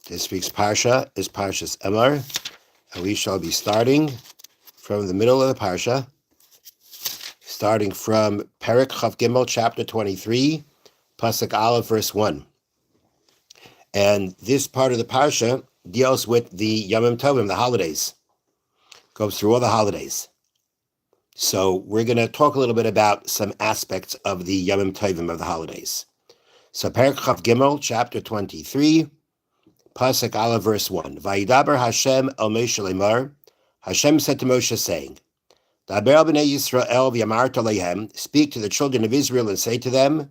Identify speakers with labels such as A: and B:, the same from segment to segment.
A: This week's Parsha is Parshas Emor, and we shall be starting from the middle of the Parsha, starting from Perek Chav Gimel, chapter 23, Pasuk Aleph, verse 1. And this part of the Parsha deals with the Yomim Tovim, the holidays. Goes through all the holidays. So we're going to talk a little bit about some aspects of the Yomim Tovim of the holidays. So Perek Chav Gimel, chapter 23, Pasuk Aleph, verse 1. Vayidaber Hashem el Moshe lemar. Hashem said to Moshe, saying, Daber al b'nei Yisrael v'yamart aleihem. Speak to the children of Israel and say to them,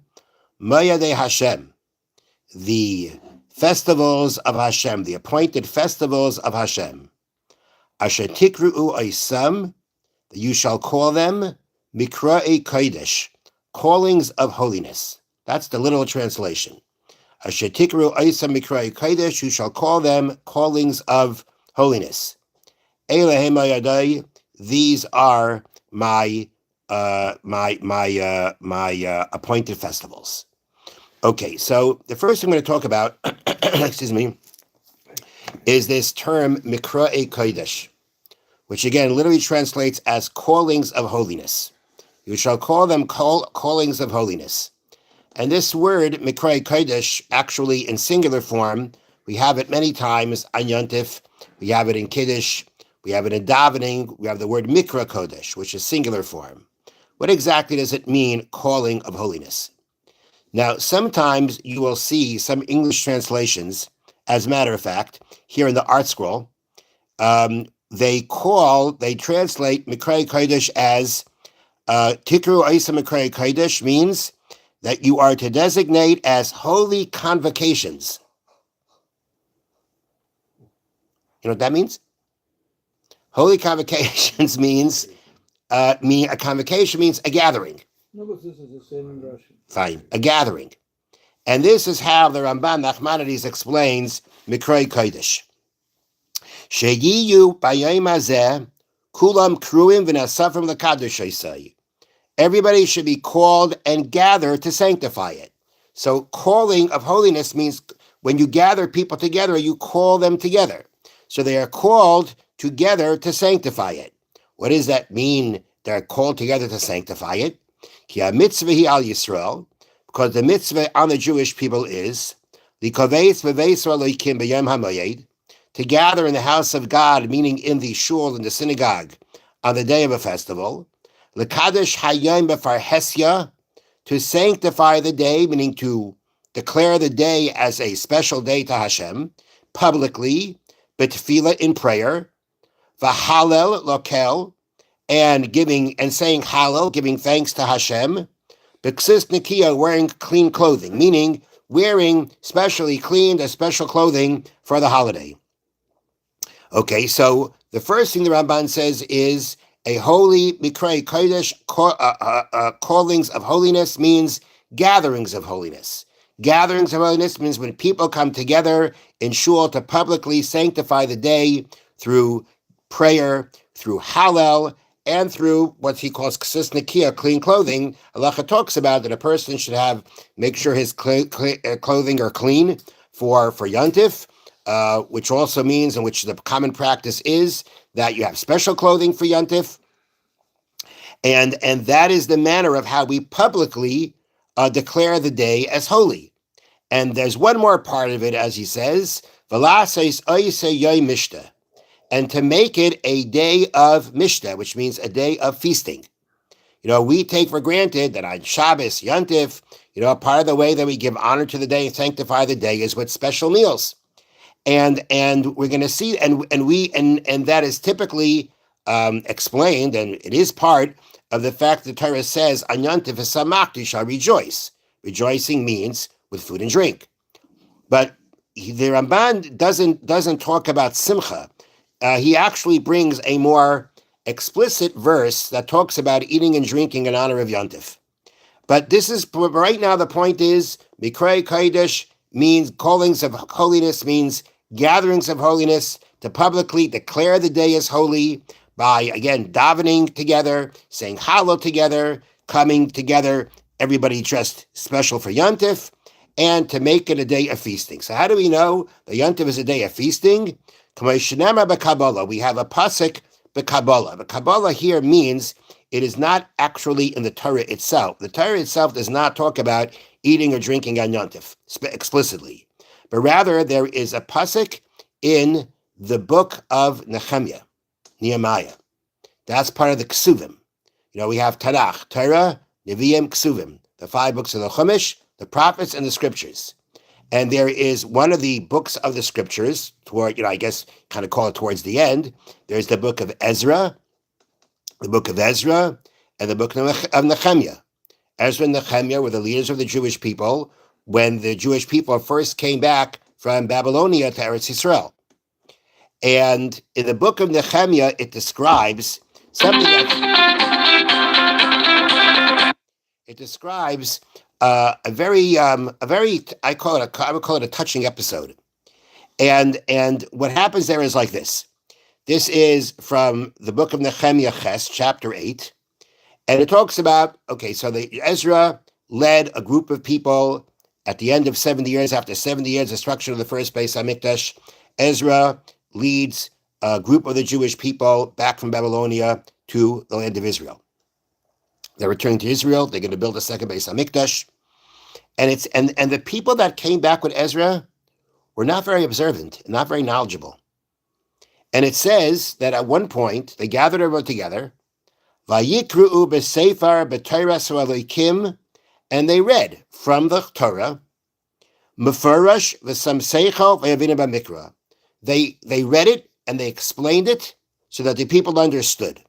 A: Moyadei Hashem, the festivals of Hashem, the appointed festivals of Hashem. Asher tikru'u oisam, that you shall call them mikra'ei kodesh, callings of holiness. That's the literal translation. Asher tikru'u oisam mikra'ei kodesh, you shall call them callings of holiness. Elehem ayadai, these are my appointed festivals. Okay, so the first thing I'm going to talk about, excuse me, is this term mikra'ei kodesh, which again literally translates as callings of holiness. You shall call them callings of holiness. And this word mikra'ei kodesh, actually in singular form, we have it many times on Yontif. We have it in Kiddush. We have it in davening. We have the word mikra kodesh, which is singular form. What exactly does it mean, calling of holiness? Now, sometimes you will see some English translations, as a matter of fact, here in the Art Scroll, they translate Mikrei Kodesh as Tikru Isa Mikrei Kodesh, means that you are to designate as holy convocations. You know what that means? Holy convocations means, a convocation means a gathering.
B: No, but this is the same in Russian.
A: Fine, a gathering. And this is how the Ramban Nachmanides explains Mikrei Kodesh. Sheyiyu b'yom hazeh kulam kruim v'nasafrim l'kadosh esay. Everybody should be called and gather to sanctify it. So calling of holiness means when you gather people together, you call them together. So they are called together to sanctify it. What does that mean? They're called together to sanctify it. Ki ha-mitzvah hi al Yisrael, because the mitzvah on the Jewish people is likoveis v'veis Elokim b'yom hamoyed, to gather in the house of God, meaning in the shul, in the synagogue, on the day of a festival. L'kadosh hayom b'farhesya, to sanctify the day, meaning to declare the day as a special day to Hashem, publicly, b'tefillah, in prayer, v'halel lokel, and giving and saying Hallel, giving thanks to Hashem, b'ksis nikia, wearing clean clothing, meaning wearing specially cleaned, special clothing for the holiday. Okay, so the first thing the Ramban says is a holy mikrei kodesh, callings of holiness, means gatherings of holiness. Gatherings of holiness means when people come together in shul to publicly sanctify the day through prayer, through Hallel, and through what he calls ksis nikia, clean clothing. Halacha talks about that a person should make sure his clothing are clean for Yontif, which also means, in which the common practice is, that you have special clothing for Yontif. And that is the manner of how we publicly declare the day as holy. And there's one more part of it, as he says, V'laseis oisei yoy mishta, and to make it a day of mishta, which means a day of feasting. You know, we take for granted that on Shabbos, Yontif, part of the way that we give honor to the day and sanctify the day is with special meals. And we're going to see, and that is typically explained, and it is part of the fact that the Torah says, on Yontif v'samachti, shall rejoice. Rejoicing means with food and drink. But the Ramban doesn't talk about simcha. He actually brings a more explicit verse that talks about eating and drinking in honor of Yontif. But this is, right now, the point is, Mikrei Kodesh means callings of holiness, means gatherings of holiness, to publicly declare the day as holy by, again, davening together, saying Hallel together, coming together, everybody dressed special for Yontif, and to make it a day of feasting. So how do we know the Yontif is a day of feasting? We have a pasuk b'Kabbalah. The Kabbalah here means it is not actually in the Torah itself. The Torah itself does not talk about eating or drinking on Yontif explicitly, but rather there is a pasuk in the book of Nehemiah. That's part of the Ksuvim. We have Tanakh, Torah, Nevi'im, Ksuvim, the 5 books of the Chumash, the prophets, and the scriptures. And there is one of the books of the scriptures, toward, I guess, kind of call it towards the end. There's the book of Ezra, and the book of Nehemiah. Ezra and Nehemiah were the leaders of the Jewish people when the Jewish people first came back from Babylonia to Eretz Yisrael. And in the book of Nehemiah, it describes something it describes a very I would call it a touching episode. And what happens there is like this. This is from the book of Nehemiah Ches, chapter 8. And it talks about, so Ezra led a group of people at the end of 70 years, after 70 years, destruction of the first Beis HaMikdash. Ezra leads a group of the Jewish people back from Babylonia to the land of Israel. They're returning to Israel. They're going to build a second Beis HaMikdash. And the people that came back with Ezra were not very observant, not very knowledgeable. And it says that at one point, they gathered everyone together, Vayikru'u b'seifar b'Torah Elokim, and they read from the Torah, Mefurash v'samseicho v'yavinu b'mikra. They read it and they explained it so that the people understood.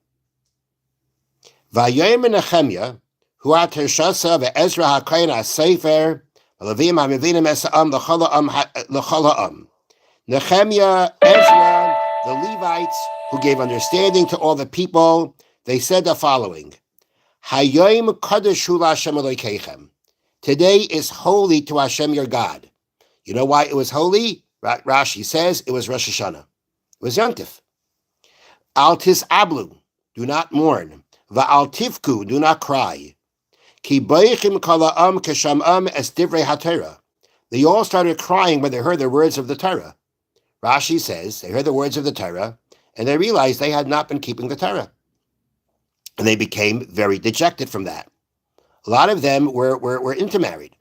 A: Vayomer Nehemiah, hu atershasa ve'Ezra ha'kohen ha'sefer v'Levim ha'mevinim esa'am l'chol ha'am. Nehemiah, Ezra, the Levites, who gave understanding to all the people, they said the following: Hayom kadosh hu la'Hashem Elokeichem. Today is holy to Hashem your God. You know why it was holy? Rashi says it was Rosh Hashanah. It was Yontif. Al tis'ablu, do not mourn. Va'al tifku, do not cry. Ki beichim kol ha'am kesham'am es divrei haTorah. They all started crying when they heard the words of the Torah. Rashi says they heard the words of the Torah and they realized they had not been keeping the Torah. And they became very dejected from that. A lot of them were intermarried.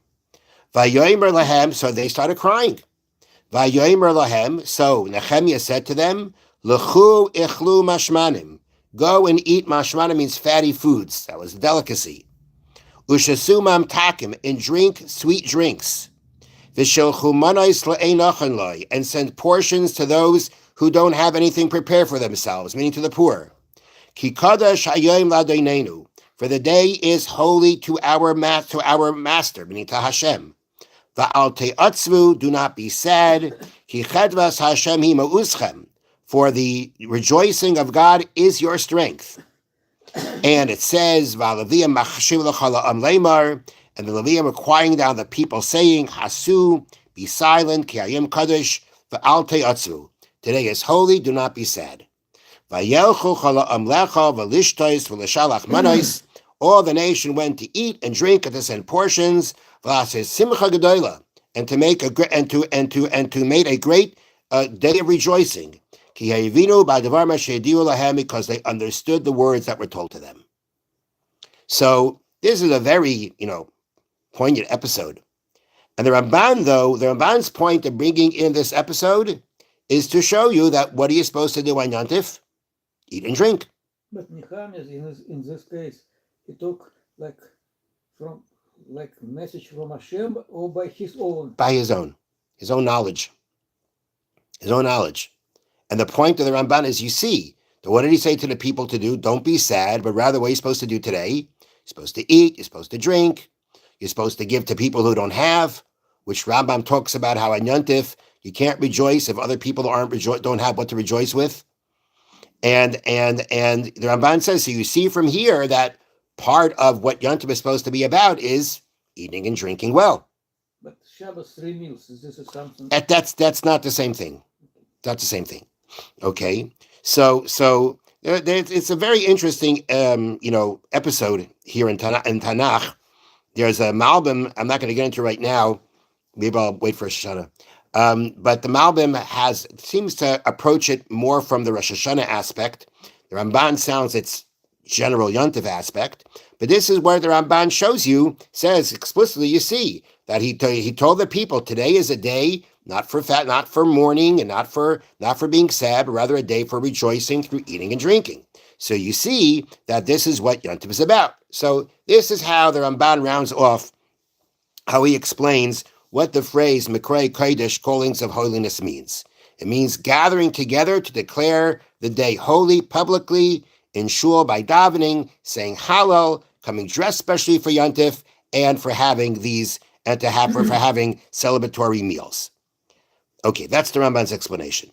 A: Vayomer lahem, so they started crying. Vayomer lahem, so Nehemiah said to them, L'chu ichlu mashmanim. Go and eat mashmanim, means fatty foods. That was a delicacy. Ushasu mamtakim, and drink sweet drinks. V'shelchu manais le'einachan loy, and send portions to those who don't have anything prepared for themselves, meaning to the poor. Ki kadosh hayom l'Adonenu, for the day is holy to our master, meaning to Hashem. Va'al te'atzvu, do not be sad. Ki chedvas Hashem hi ma'uschem, for the rejoicing of God is your strength. And it says, Va'aleviim machshiv l'chol ha'am leimar, and the Levium are crying down the people, saying, Hasu, be silent, ki hayom kadosh, va'al te'atzvu. Today is holy, do not be sad. Vayelchu chol ha'am lecha v'lishtois v'lishalach manos. All the nation went to eat and drink and to send portions, v'lases simcha gedola, and to make a great day of rejoicing. Ki hayivinu b'adavar ma'shediu lahem, because they understood the words that were told to them. So this is a very, poignant episode. And the Ramban's point of bringing in this episode is to show you that what are you supposed to do on Yontif? Eat and drink.
B: But Nehemiah, in this case, he took message from Hashem or by his own?
A: By his own knowledge. His own knowledge. And the point of the Ramban is, you see, what did he say to the people to do? Don't be sad, but rather what are you supposed to do today? You're supposed to eat, you're supposed to drink, you're supposed to give to people who don't have, which Rambam talks about how on Yontif, you can't rejoice if other people don't have what to rejoice with. And the Ramban says, so you see from here that part of what Yontif is supposed to be about is eating and drinking well.
B: But Shabbos 3 meals, is this something?
A: That's not the same thing. That's the same thing. Okay, so it's a very interesting episode here in Tanakh. There's a Malbim I'm not going to get into right now. Maybe I'll wait for Rosh Hashanah. But the Malbim seems to approach it more from the Rosh Hashanah aspect. The Ramban sounds its general Yontif aspect, but this is where the Ramban says explicitly, you see, that he told the people, today is a day not for mourning and not for being sad, but rather a day for rejoicing through eating and drinking. So you see that this is what Yontif is about. So this is how the Ramban rounds off how he explains what the phrase Mikrei Kodesh, callings of holiness, means. It means gathering together to declare the day holy publicly in shul by davening, saying Hallel, coming dressed specially for Yontif, and for having for having celebratory meals. Okay, that's the Ramban's explanation.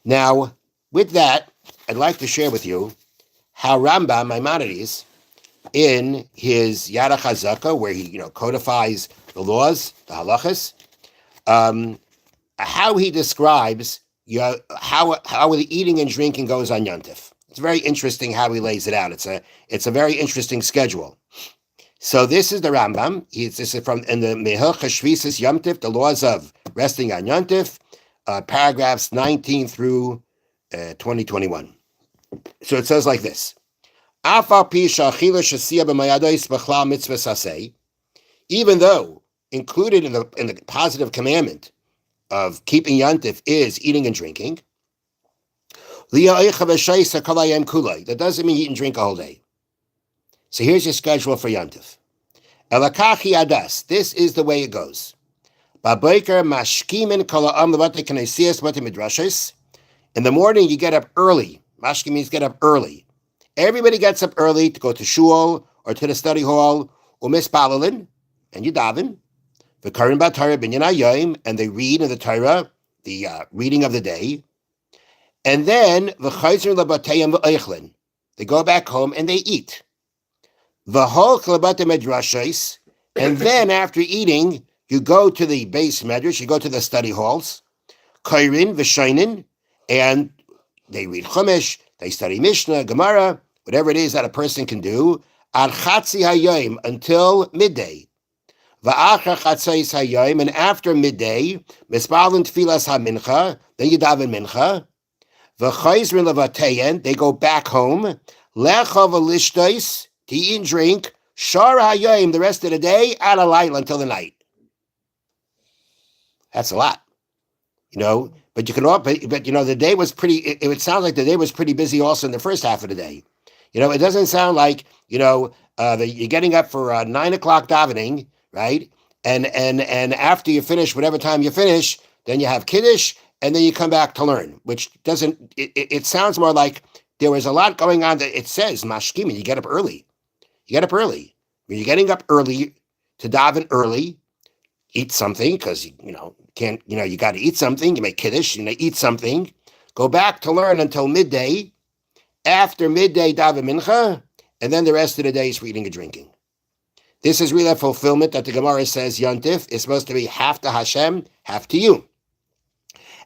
A: Now, with that, I'd like to share with you how Rambam Maimonides, in his Yad HaChazaka, where he codifies the laws, the halachas, how he describes how the eating and drinking goes on Yontif. It's very interesting how he lays it out. It's a very interesting schedule. So this is the Rambam. This is from in the Mehilchas Shvisis Yontif, the laws of resting on Yontif, paragraphs 19 through 2021. So it says like this. Even though included in the positive commandment of keeping Yontif is eating and drinking, that doesn't mean eat and drink a whole day. So here's your schedule for Yontif. This is the way it goes. In the morning, you get up early. Mashki means get up early. Everybody gets up early to go to shul or to the study hall, umispalelin, and you daven. V'karim b'Torah binyan hayom, and they read in the Torah, the reading of the day. And then v'chayzer lebatayim v'eichlin, they go back home and they eat. V'hol klabata medrashos, and then after eating, you go to the base medrash, you go to the study halls, kairin v'shainin, and they read Chumash, they study Mishnah, Gemara, whatever it is that a person can do, ad chatzi hayom, until midday. Va'achar chatzais hayom, and after midday, mispalin tfilas hamincha, then you daven mincha. V'chayzrin levateyen, they go back home. Lecha v'lishtais, to eat and drink. Shar hayom, the rest of the day, ad alayla, until the night. That's a lot, But you can, but the day was pretty. It sounds like the day was pretty busy also in the first half of the day. It doesn't sound like you're getting up for 9 o'clock davening, right? And after you finish, whatever time you finish, then you have kiddush, and then you come back to learn. Which doesn't. It sounds more like there was a lot going on. That it says mashkimin. You get up early. You get up early. When you're getting up early to daven early, eat something because you got to eat something. You make kiddush, eat something. Go back to learn until midday. After midday, daven mincha, and then the rest of the day is for eating and drinking. This is really a fulfillment that the Gemara says Yontif is supposed to be half to Hashem, half to you.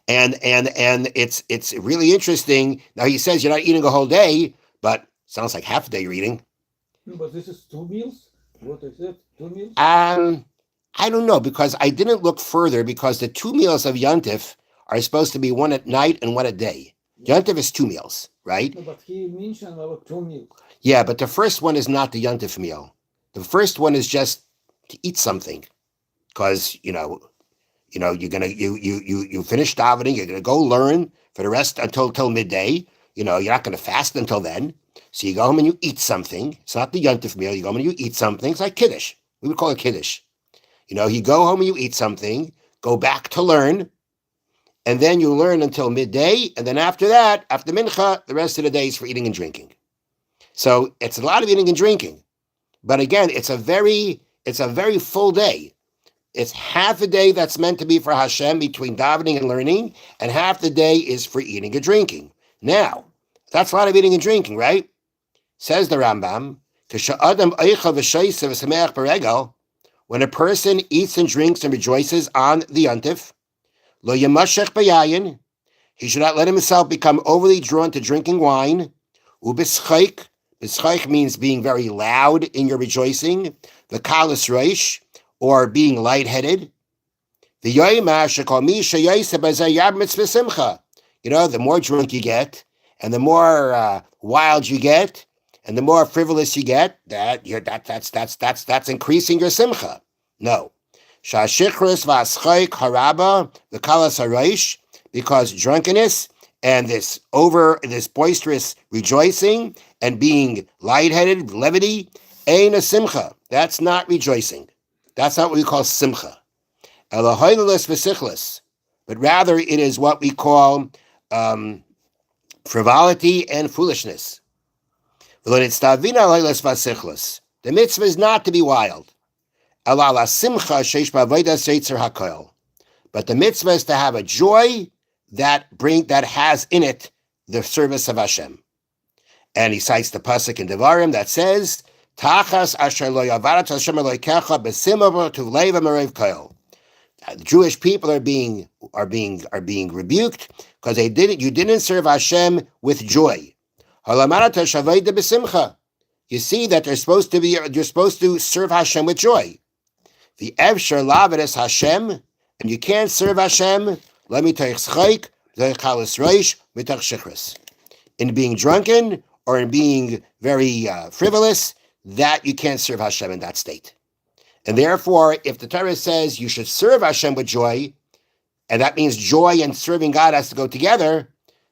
A: And it's really interesting. Now he says you're not eating a whole day, but sounds like half a day you're eating.
B: But this is 2 meals. What is it? 2 meals?
A: I don't know, because I didn't look further, because the 2 meals of Yontif are supposed to be one at night and one at day. Yontif is 2 meals, right?
B: No, but he mentioned about 2 meals.
A: Yeah, but the first one is not the Yontif meal. The first one is just to eat something, because you're gonna you finish davening, you're gonna go learn for the rest until midday. You're not gonna fast until then. So you go home and you eat something. It's not the Yontif meal. You go home and you eat something. It's like kiddush. We would call it kiddush. You go home and you eat something, go back to learn, and then you learn until midday, and then after that, after mincha, the rest of the day is for eating and drinking. So it's a lot of eating and drinking. But again, it's a very full day. It's half a day that's meant to be for Hashem between davening and learning, and half the day is for eating and drinking. Now, that's a lot of eating and drinking, right? Says the Rambam, when a person eats and drinks and rejoices on the Yontif, lo yamashech bayayin, he should not let himself become overly drawn to drinking wine. Ubischaik, bischaik means being very loud in your rejoicing. The kalas reish, or being lightheaded. The yoyma shekol misha yosef b'zeh yab mitzvah simcha. The more drunk you get, and the more wild you get, and the more frivolous you get, that's increasing your simcha. No. Shashichris v'aschayk haraba v'kalas hareish, because drunkenness and this boisterous rejoicing and being lightheaded, levity, ain't a simcha. That's not rejoicing. That's not what we call simcha. Elohoilis v'sichlis, but rather it is what we call frivolity and foolishness. The mitzvah is not to be wild. But the mitzvah is to have a joy that has in it the service of Hashem. And he cites the pasuk in Devarim that says, "Tachas asher lo yavarat Hashem Elokecha b'simcha tuvleiv amarev koil." The Jewish people are being rebuked because you didn't serve Hashem with joy. You see that you're supposed to serve Hashem with joy. The Evshar Lavedes Hashem, and you can't serve Hashem. Let me tell you, in being drunken or in being very frivolous, that you can't serve Hashem in that state. And therefore, if the Torah says you should serve Hashem with joy, and that means joy and serving God has to go together,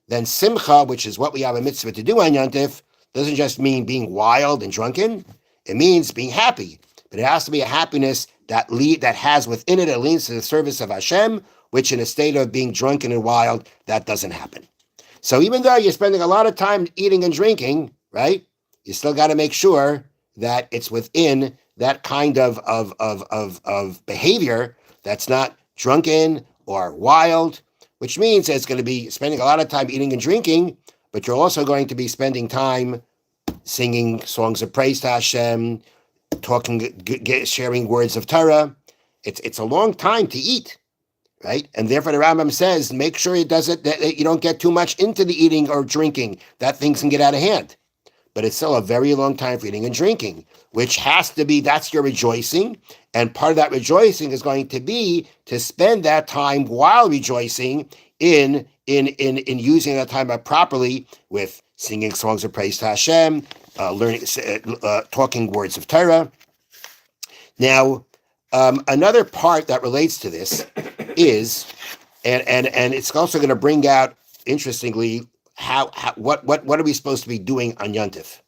A: then simcha, which is what we have a mitzvah to do on Yontif, doesn't just mean being wild and drunken. It means being happy. But it has to be a happiness that has within it a leans to the service of Hashem, which in a state of being drunken and wild, that doesn't happen. So even though you're spending a lot of time eating and drinking, right, you still got to make sure that it's within that kind of behavior that's not drunken or wild, which means it's going to be spending a lot of time eating and drinking, but you're also going to be spending time singing songs of praise to Hashem, talking, sharing words of Torah. It's a long time to eat, right? And therefore the Rambam says, make sure that you don't get too much into the eating or drinking, that things can get out of hand. But it's still a very long time for eating and drinking, which has to be, that's your rejoicing. And part of that rejoicing is going to be to spend that time while rejoicing in using that time properly with singing songs of praise to Hashem, talking words of Torah. Now, another part that relates to this is, and it's also going to bring out, interestingly, what are we supposed to be doing on Yontif?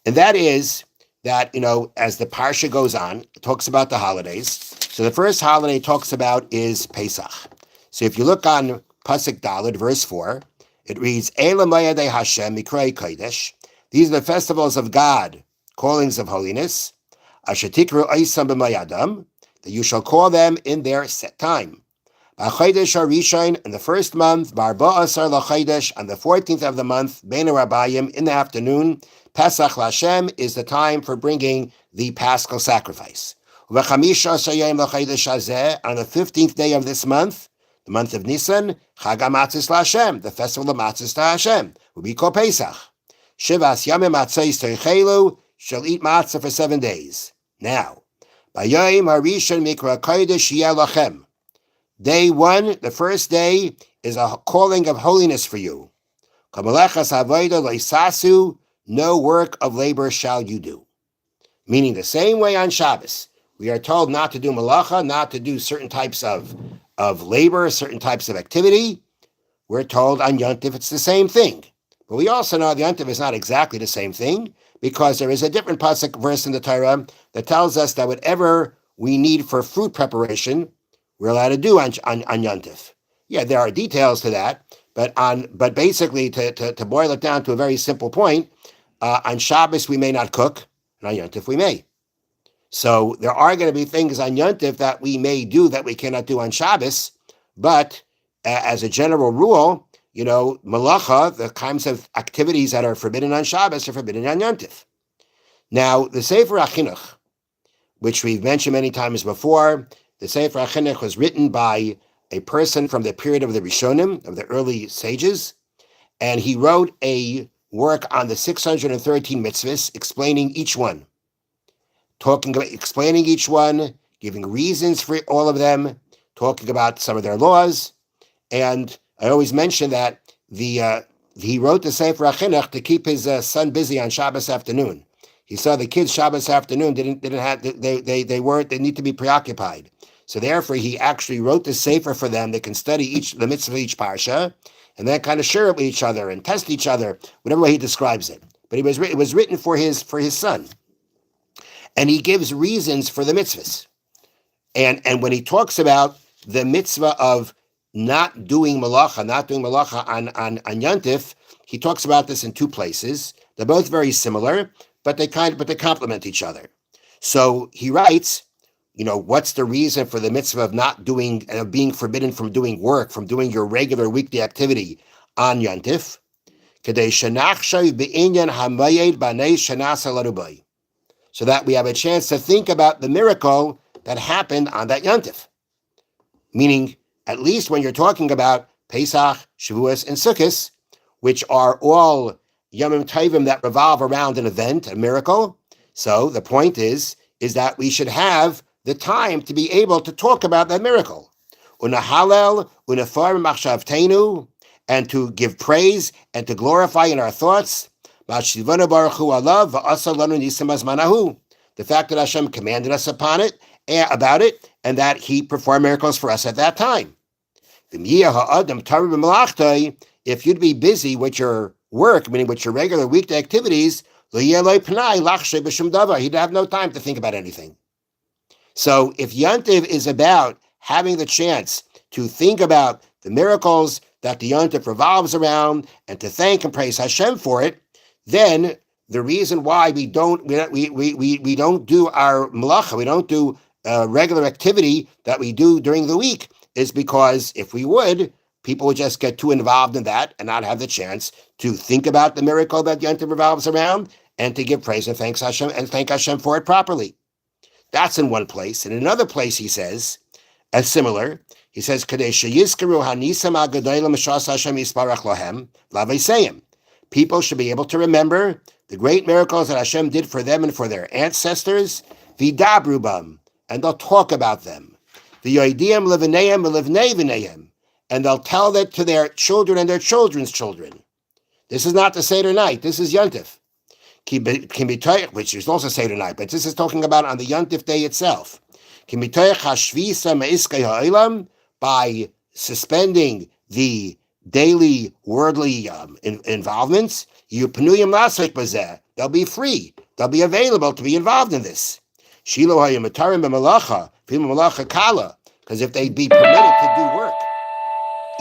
A: And that is that, as the parsha goes on, it talks about the holidays. So the first holiday it talks about is Pesach. So if you look on Pasuk Dalet, verse 4, it reads, Eila Mayadei Hashem Mikrei Kodesh. These are the festivals of God, callings of holiness. Asher tikru Eisam b'mayadam, that you shall call them in their set time. B'chodesh HaRishon, in the first month, B'arba Asar l'chodesh, on the 14th of the month, Bein HaRabayim, in the afternoon, Pesach Lashem is the time for bringing the Paschal sacrifice. V'chamisha Asar Yom l'chodesh hazeh, on the 15th day of this month, the month of Nisan, Chag HaMatzos LaHashem, the festival of Matzos to Hashem, will be called Pesach. Shivas Yamim Matzos Teichelu, shall eat matzah for 7 days. Now, B'yom HaRishon Mikra Kodesh Yeh Lachem. Day 1, the first day, is a calling of holiness for you. Kamalechas Avodah Leisasu, no work of labor shall you do. Meaning the same way on Shabbos, we are told not to do malacha, not to do certain types of labor, certain types of activity. We're told on Yontif it's the same thing. But we also know the Yontif is not exactly the same thing, because there is a different pasuk verse in the Torah that tells us that whatever we need for fruit preparation, we're allowed to do on Yontif. Yeah, there are details to that, but basically to boil it down to a very simple point, on Shabbos we may not cook, and on Yontif we may. So there are going to be things on Yontif that we may do that we cannot do on Shabbos, but as a general rule, malacha, the kinds of activities that are forbidden on Shabbos are forbidden on Yontif. Now, the Sefer HaChinuch, which we've mentioned many times before, the Sefer HaChinuch was written by a person from the period of the Rishonim, of the early sages, and he wrote a work on the 613 mitzvahs, explaining each one, explaining each one, giving reasons for all of them, talking about some of their laws. And I always mention that he wrote the Sefer HaChinuch to keep his son busy on Shabbos afternoon. He saw the kids Shabbos afternoon didn't have they need to be preoccupied. So therefore, he actually wrote the Sefer for them. They can study the mitzvah of each parsha, and then kind of share it with each other and test each other, whatever way he describes it. But it was written for his son, and he gives reasons for the mitzvahs. And when he talks about the mitzvah of not doing malacha on Yantif, he talks about this in two places. They're both very similar, but they complement each other. So he writes, what's the reason for the mitzvah of not doing, being forbidden from doing work, from doing your regular weekday activity on Yantif? So that we have a chance to think about the miracle that happened on that Yantif. Meaning, at least when you're talking about Pesach, Shavuos, and Sukkot, which are all Yomim Tovim that revolve around an event, a miracle. So the point is that we should have the time to be able to talk about that miracle. Unahalel, unafar machshavteinu, and to give praise and to glorify in our thoughts. The fact that Hashem commanded us about it, and that He performed miracles for us at that time. If you'd be busy with your work, meaning with your regular weekday activities, he'd have no time to think about anything. So if Yantiv is about having the chance to think about the miracles that the Yantiv revolves around and to thank and praise Hashem for it, then the reason why we don't do our malacha, we don't do regular activity that we do during the week, is because if we would, people would just get too involved in that and not have the chance to think about the miracle that Yantiv revolves around and to give praise and thank Hashem for it properly. That's in one place. In another place, he says, as similar, he says, people should be able to remember the great miracles that Hashem did for them and for their ancestors, v'dabru bam, and they'll talk about them. V'yoidiyam levinayim v'livnei v'nayim, and they'll tell that to their children and their children's children. This is not the Seder night. This is Yantif. Which is also Seder night, but this is talking about on the Yantif day itself. By suspending the daily worldly involvements, they'll be free. They'll be available to be involved in this. Because if they be permitted to do work,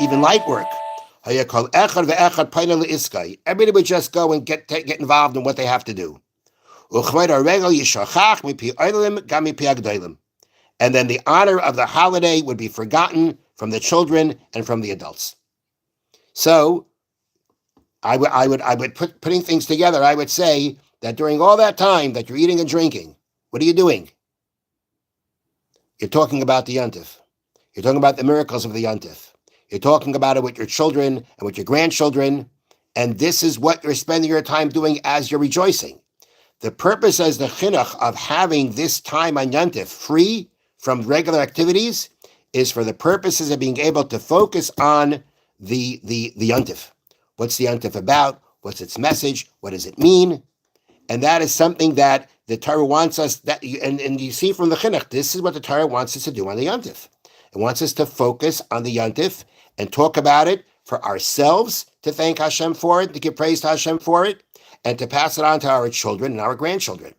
A: even light work, everybody would just go and get involved in what they have to do. And then the honor of the holiday would be forgotten from the children and from the adults. So I would putting things together, I would say that during all that time that you're eating and drinking, what are you doing? You're talking about the Yantif. You're talking about the miracles of the Yantif. You're talking about it with your children and with your grandchildren, and this is what you're spending your time doing as you're rejoicing. The purpose as the chinuch of having this time on Yantif free from regular activities is for the purposes of being able to focus on the Yantif. What's the Yantif about? What's its message? What does it mean? And that is something that the Torah wants us, and you see from the chinuch, this is what the Torah wants us to do on the Yantif. It wants us to focus on the Yantif and talk about it for ourselves, to thank Hashem for it, to give praise to Hashem for it, and to pass it on to our children and our grandchildren.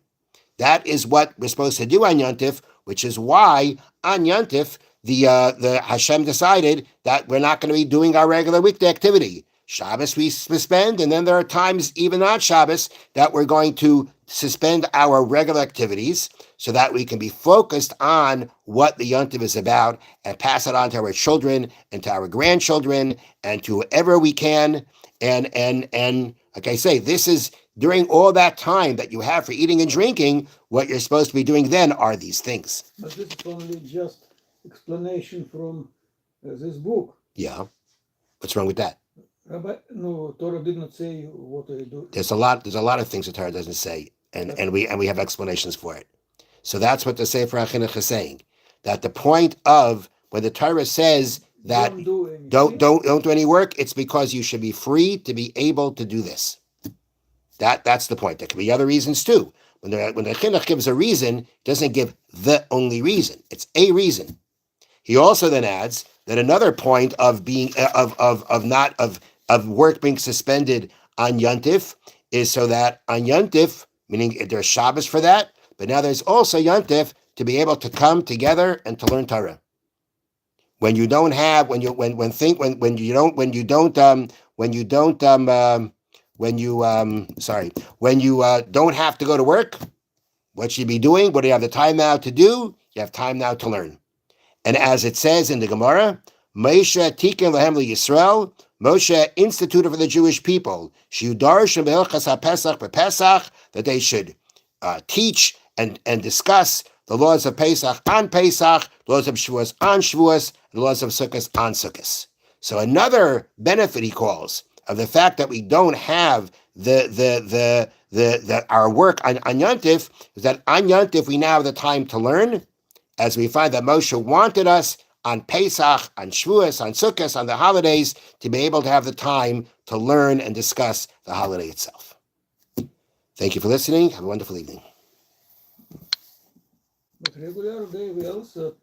A: That is what we're supposed to do on Yantif, which is why on Yantif, the Hashem decided that we're not going to be doing our regular weekday activity. Shabbos we suspend, and then there are times, even on Shabbos, that we're going to suspend our regular activities so that we can be focused on what the Yontiv is about and pass it on to our children and to our grandchildren and to whoever we can. And like I say, this is during all that time that you have for eating and drinking, what you're supposed to be doing then are these things.
B: But this is only just explanation from this book.
A: Yeah. What's wrong with that?
B: Rabbi, no, Torah did not say what I do.
A: There's a lot of things the Torah doesn't say, and we have explanations for it. So that's what the Sefer HaChinuch is saying, that the point of when the Torah says that
B: Don't do anything.
A: don't do any work, it's because you should be free to be able to do this. That's the point. There could be other reasons too. When the chinuch gives a reason, it doesn't give the only reason. It's a reason. He also then adds that another point of being of work being suspended on Yontif is so that on Yontif, meaning there's Shabbos for that, but now there's also Yontif to be able to come together and to learn Torah. When you don't have when you don't have to go to work, what should you be doing? What do you have the time now to do? You have time now to learn. And as it says in the Gemara, Moshe tiken lahem Yisrael, Moshe instituted for the Jewish people, that they should teach and discuss the laws of Pesach on Pesach, the laws of Shavuos on Shavuos, the laws of Sukkot on Sukkot. So another benefit he calls of the fact that we don't have our work on Yontif is that on Yontif we now have the time to learn, as we find that Moshe wanted us on Pesach, on Shavuos, on Sukkot, on the holidays, to be able to have the time to learn and discuss the holiday itself. Thank you for listening. Have a wonderful evening.
B: But regular day we also